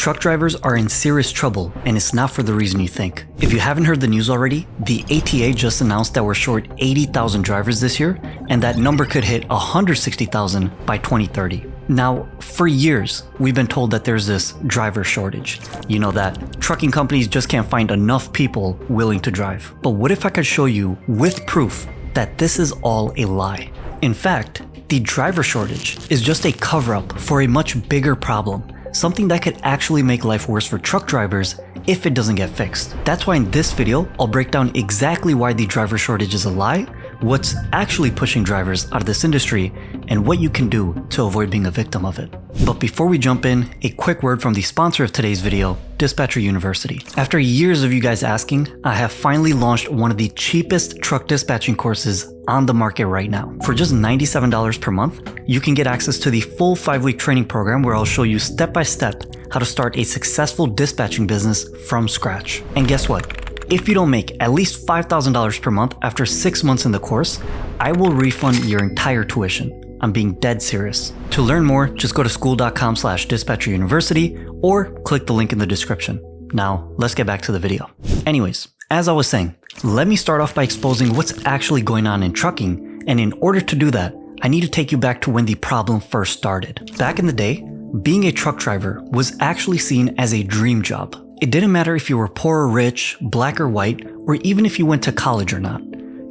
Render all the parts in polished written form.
Truck drivers are in serious trouble, and it's not for the reason you think. If you haven't heard the news already, the ATA just announced that we're short 80,000 drivers this year, and that number could hit 160,000 by 2030. Now, for years, we've been told that there's this driver shortage. You know, that trucking companies just can't find enough people willing to drive. But what if I could show you with proof that this is all a lie? In fact, the driver shortage is just a cover-up for a much bigger problem. Something that could actually make life worse for truck drivers if it doesn't get fixed. That's why in this video, I'll break down exactly why the driver shortage is a lie, what's actually pushing drivers out of this industry, and what you can do to avoid being a victim of it. But before we jump in, a quick word from the sponsor of today's video, Dispatcher University. After years of you guys asking, I have finally launched one of the cheapest truck dispatching courses on the market right now. For just $97 per month, you can get access to the full 5-week training program where I'll show you step-by-step how to start a successful dispatching business from scratch. And guess what? If you don't make at least $5,000 per month after 6 months in the course, I will refund your entire tuition. I'm being dead serious. To learn more, just go to school.com/dispatcheruniversity or click the link in the description. Now, let's get back to the video. Anyways, as I was saying, let me start off by exposing what's actually going on in trucking, and in order to do that, I need to take you back to when the problem first started. Back in the day, being a truck driver was actually seen as a dream job. It didn't matter if you were poor or rich, black or white, or even if you went to college or not.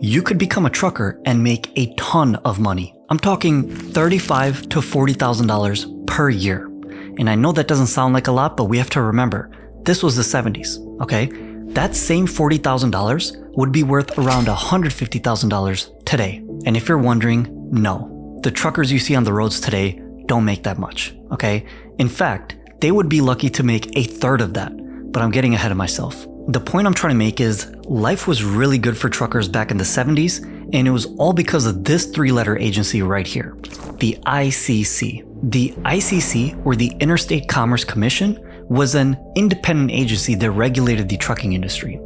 You could become a trucker and make a ton of money. I'm talking $35,000 to $40,000 per year. And I know that doesn't sound like a lot, but we have to remember, this was the 70s, okay? That same $40,000 would be worth around $150,000 today. And if you're wondering, no, the truckers you see on the roads today don't make that much, okay? In fact, they would be lucky to make a third of that, but I'm getting ahead of myself. The point I'm trying to make is life was really good for truckers back in the 70s, and it was all because of this 3-letter agency right here, the ICC. The ICC, or the Interstate Commerce Commission, was an independent agency that regulated the trucking industry.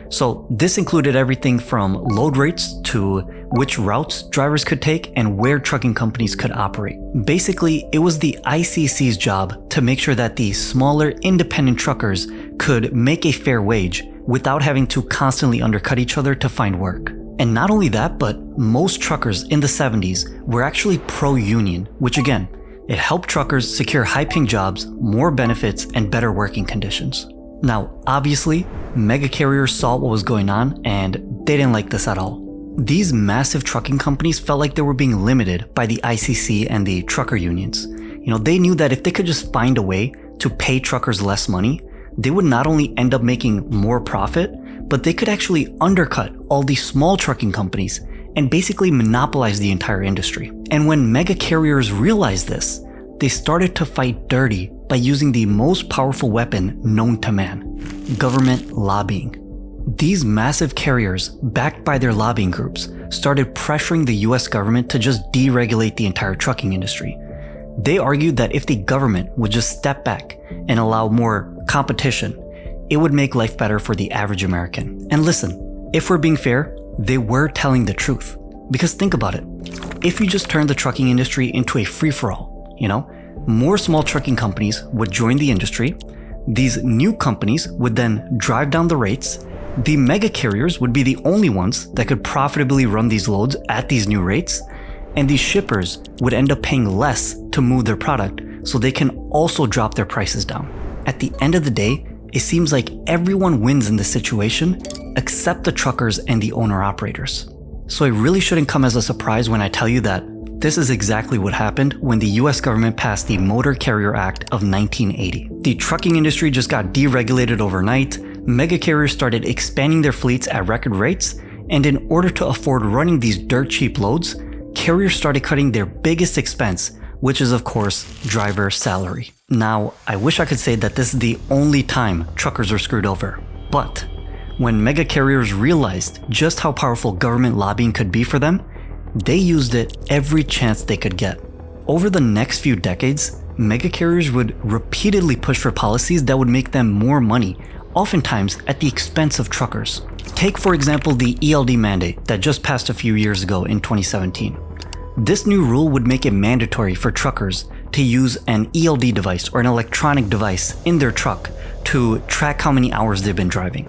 So this included everything from load rates to which routes drivers could take and where trucking companies could operate. Basically, it was the ICC's job to make sure that the smaller independent truckers could make a fair wage without having to constantly undercut each other to find work. And not only that, but most truckers in the 70s were actually pro-union, which again, it helped truckers secure high-paying jobs, more benefits, and better working conditions. Now, obviously, mega carriers saw what was going on and they didn't like this at all. These massive trucking companies felt like they were being limited by the ICC and the trucker unions. You know, they knew that if they could just find a way to pay truckers less money, they would not only end up making more profit, but they could actually undercut all these small trucking companies and basically monopolize the entire industry. And when mega carriers realized this, they started to fight dirty by using the most powerful weapon known to man, government lobbying. These massive carriers, backed by their lobbying groups, started pressuring the US government to just deregulate the entire trucking industry. They argued that if the government would just step back and allow more competition, it would make life better for the average American. And listen, if we're being fair, they were telling the truth. Because think about it, if you just turn the trucking industry into a free-for-all, you know, more small trucking companies would join the industry, these new companies would then drive down the rates, the mega carriers would be the only ones that could profitably run these loads at these new rates, and these shippers would end up paying less to move their product so they can also drop their prices down. At the end of the day, it seems like everyone wins in this situation except the truckers and the owner-operators. So it really shouldn't come as a surprise when I tell you that this is exactly what happened when the US government passed the Motor Carrier Act of 1980. The trucking industry just got deregulated overnight, mega carriers started expanding their fleets at record rates, and in order to afford running these dirt cheap loads, carriers started cutting their biggest expense, which is of course driver salary. Now, I wish I could say that this is the only time truckers are screwed over, but when mega carriers realized just how powerful government lobbying could be for them, they used it every chance they could get. Over the next few decades, mega carriers would repeatedly push for policies that would make them more money, oftentimes at the expense of truckers. Take for example the ELD Mandate that just passed a few years ago in 2017. This new rule would make it mandatory for truckers to use an ELD device or an electronic device in their truck to track how many hours they've been driving.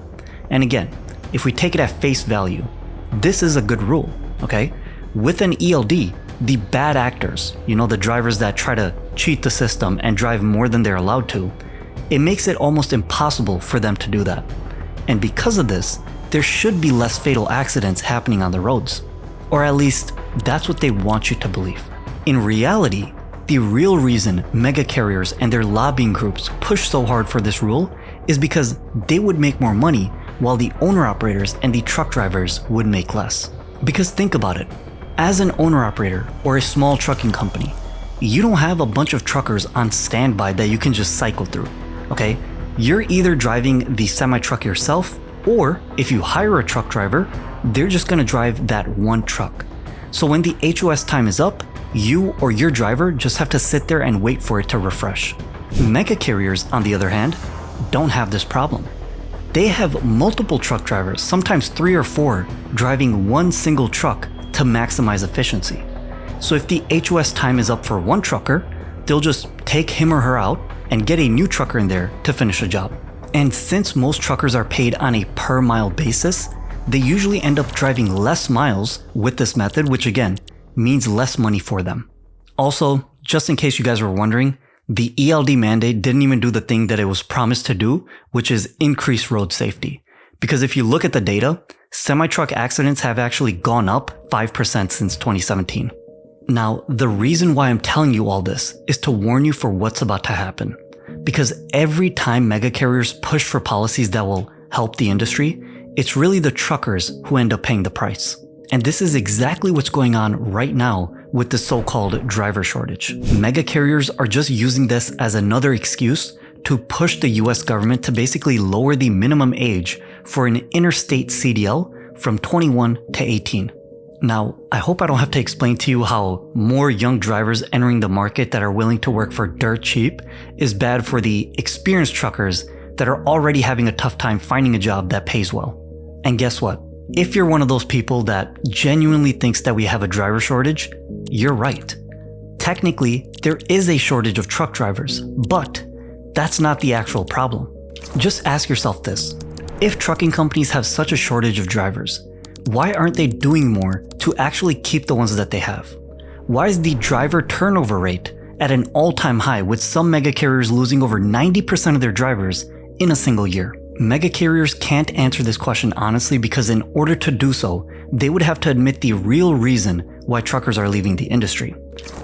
And again, if we take it at face value, this is a good rule, okay? With an ELD, the bad actors, the drivers that try to cheat the system and drive more than they're allowed to, it makes it almost impossible for them to do that. And because of this, there should be less fatal accidents happening on the roads. Or at least, that's what they want you to believe. In reality, the real reason mega carriers and their lobbying groups push so hard for this rule is because they would make more money while the owner-operators and the truck drivers would make less. Because think about it, as an owner-operator or a small trucking company, you don't have a bunch of truckers on standby that you can just cycle through, okay? You're either driving the semi-truck yourself, or if you hire a truck driver, they're just gonna drive that one truck. So when the HOS time is up, you or your driver just have to sit there and wait for it to refresh. Mega carriers, on the other hand, don't have this problem. They have multiple truck drivers, sometimes 3 or 4, driving one single truck to maximize efficiency. So if the HOS time is up for one trucker, they'll just take him or her out and get a new trucker in there to finish the job. And since most truckers are paid on a per mile basis, they usually end up driving less miles with this method, which again, means less money for them. Also, just in case you guys were wondering, the ELD mandate didn't even do the thing that it was promised to do, which is increase road safety. Because if you look at the data, semi-truck accidents have actually gone up 5% since 2017. Now, the reason why I'm telling you all this is to warn you for what's about to happen. Because every time mega carriers push for policies that will help the industry, it's really the truckers who end up paying the price. And this is exactly what's going on right now with the so-called driver shortage. Mega carriers are just using this as another excuse to push the US government to basically lower the minimum age for an interstate CDL from 21 to 18. Now, I hope I don't have to explain to you how more young drivers entering the market that are willing to work for dirt cheap is bad for the experienced truckers that are already having a tough time finding a job that pays well. And guess what? If you're one of those people that genuinely thinks that we have a driver shortage, you're right. Technically, there is a shortage of truck drivers, but that's not the actual problem. Just ask yourself this. If trucking companies have such a shortage of drivers, why aren't they doing more to actually keep the ones that they have? Why is the driver turnover rate at an all-time high, with some mega carriers losing over 90% of their drivers in a single year? Mega carriers can't answer this question honestly because in order to do so, they would have to admit the real reason why truckers are leaving the industry.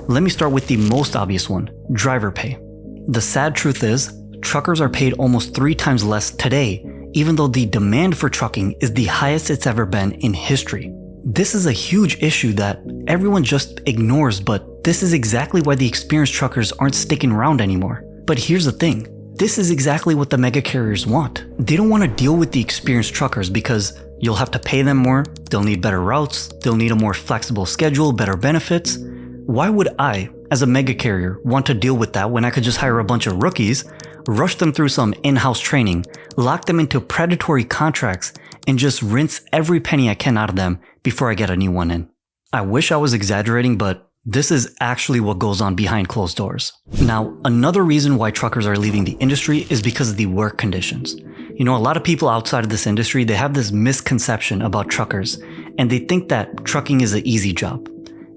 Let me start with the most obvious one, driver pay. The sad truth is, truckers are paid almost 3 times less today, even though the demand for trucking is the highest it's ever been in history. This is a huge issue that everyone just ignores, but this is exactly why the experienced truckers aren't sticking around anymore. But here's the thing. This is exactly what the mega carriers want. They don't want to deal with the experienced truckers because you'll have to pay them more, they'll need better routes, they'll need a more flexible schedule, better benefits. Why would I, as a mega carrier, want to deal with that when I could just hire a bunch of rookies, rush them through some in-house training, lock them into predatory contracts, and just rinse every penny I can out of them before I get a new one in? I wish I was exaggerating, but this is actually what goes on behind closed doors. Now, another reason why truckers are leaving the industry is because of the work conditions. A lot of people outside of this industry, they have this misconception about truckers, and they think that trucking is an easy job.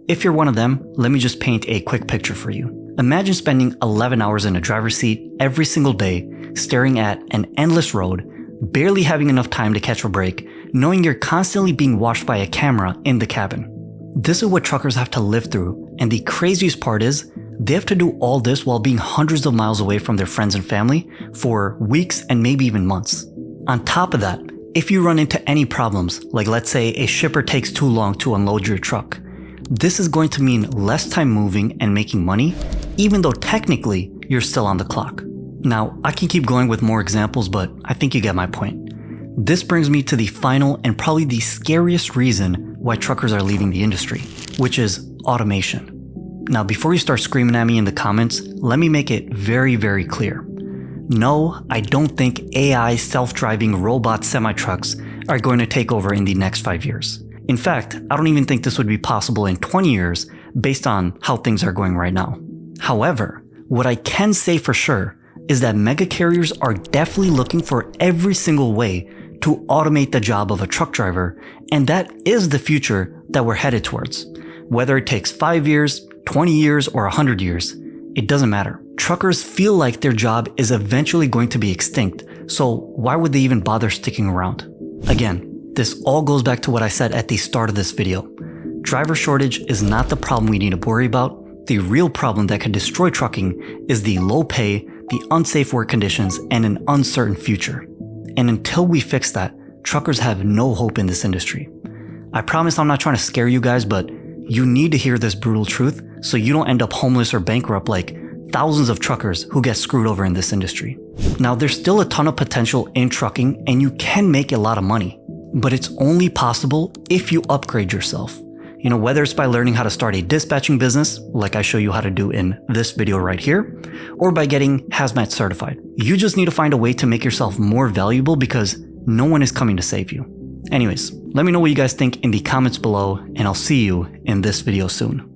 If you're one of them, let me just paint a quick picture for you. Imagine spending 11 hours in a driver's seat every single day, staring at an endless road, barely having enough time to catch a break, knowing you're constantly being watched by a camera in the cabin. This is what truckers have to live through, and the craziest part is, they have to do all this while being hundreds of miles away from their friends and family for weeks and maybe even months. On top of that, if you run into any problems, like let's say a shipper takes too long to unload your truck, this is going to mean less time moving and making money, even though technically you're still on the clock. Now, I can keep going with more examples, but I think you get my point. This brings me to the final and probably the scariest reason why truckers are leaving the industry, which is automation. Now, before you start screaming at me in the comments, let me make it very, very clear. No, I don't think AI self-driving robot semi-trucks are going to take over in the next 5 years. In fact, I don't even think this would be possible in 20 years based on how things are going right now. However, What I can say for sure is that mega carriers are definitely looking for every single way to automate the job of a truck driver, and that is the future that we're headed towards. Whether it takes 5 years, 20 years, or 100 years, it doesn't matter. Truckers feel like their job is eventually going to be extinct, so why would they even bother sticking around? Again, this all goes back to what I said at the start of this video. Driver shortage is not the problem we need to worry about. The real problem that could destroy trucking is the low pay, the unsafe work conditions, and an uncertain future. And until we fix that, truckers have no hope in this industry. I promise I'm not trying to scare you guys, but you need to hear this brutal truth so you don't end up homeless or bankrupt like thousands of truckers who get screwed over in this industry. Now, there's still a ton of potential in trucking and you can make a lot of money, but it's only possible if you upgrade yourself. Whether it's by learning how to start a dispatching business, like I show you how to do in this video right here, or by getting hazmat certified. You just need to find a way to make yourself more valuable because no one is coming to save you. Anyways, let me know what you guys think in the comments below, and I'll see you in this video soon.